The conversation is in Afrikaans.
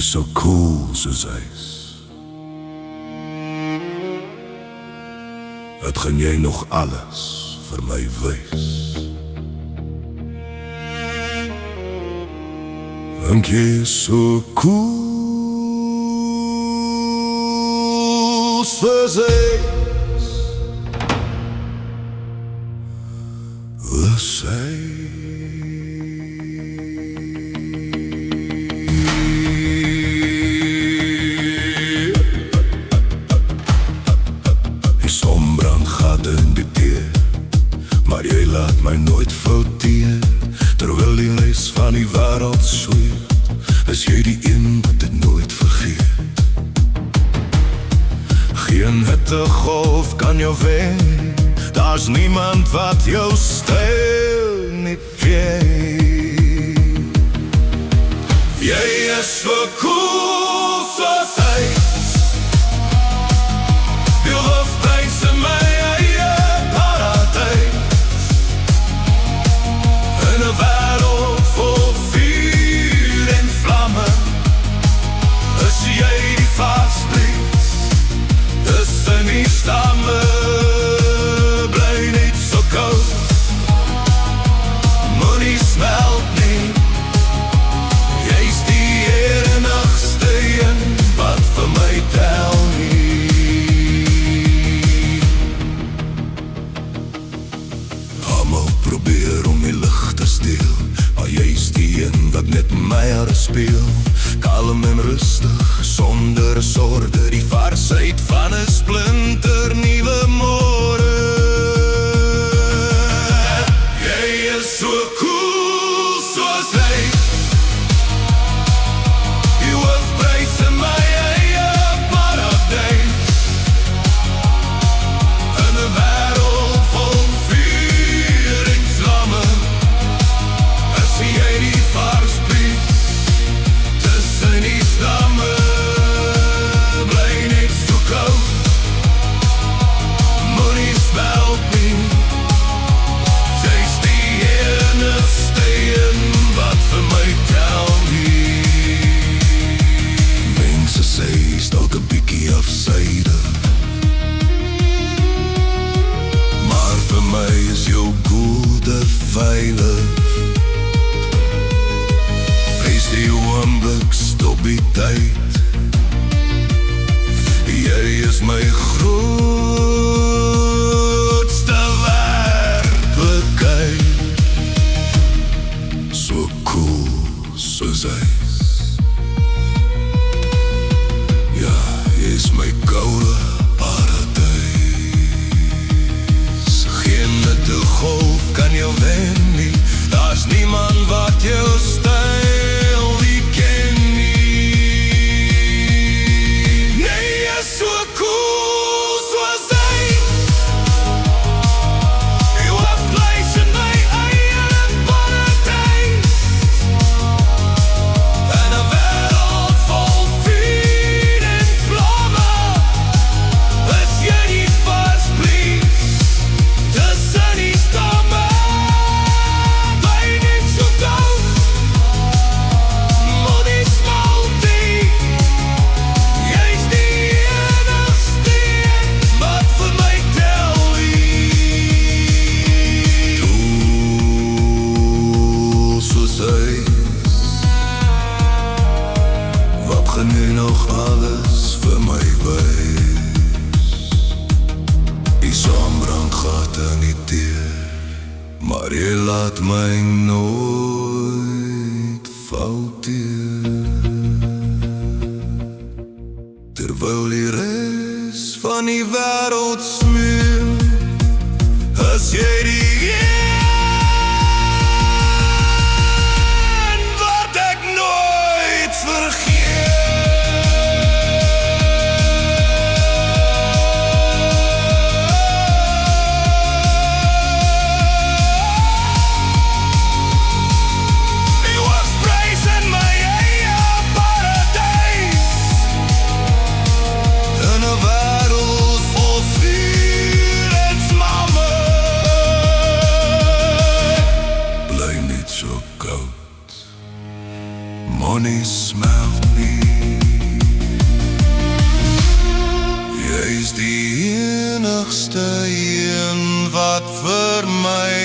is so cool soos ys. Het gaan jy nog alles vir my wys. Want jy is so cool soos ys. Sy die sonbrand gaat in die deur, maar jy laat my nooit fouteer. Terwyl die les van die wêreld sweef, is jy die een wat dit nooit vergeet. Geen hittegolf kan jou wen, daar's niemand wat jou styl nie weet. Jy is so cool soos ys. Die hoofdprijs in my eie paradijs. In 'n wêreld vol vuur en vlamme, is jy die vaasvlies tussen die stamme. Smelt nie, jy's die enigste een wat vir my tel nie. Almal probeer om die lig te steel, maar jy's die een wat net my hare speel. Kalm en rustig, sonder sorge, die varsheid van 'n splinter nuwe môre. Jy is so cool. Veilig, vrees die oomblik, stop die tyd. Jy is my grootste werklikheid. So cool soos ys. Ja, jy is my goue paradijs. Geen hittegolf kan jou wen nie, daar's niemand wat jou styl nie ken nie. Jy is so cool soos ys. You have place in my eie paradijs. In 'n wêreld vol vuur en vlamme, is jy die vaasvlies tussen die stamme. Wat gaan jy nog alles vir my wys? Die sonbrand gaat in die deur, maar jy laat my nooit fouteer. Terwyl die res van die wêreld smeel, is jy die wat ek nooit vergeet. Money smelt nie. wat vir my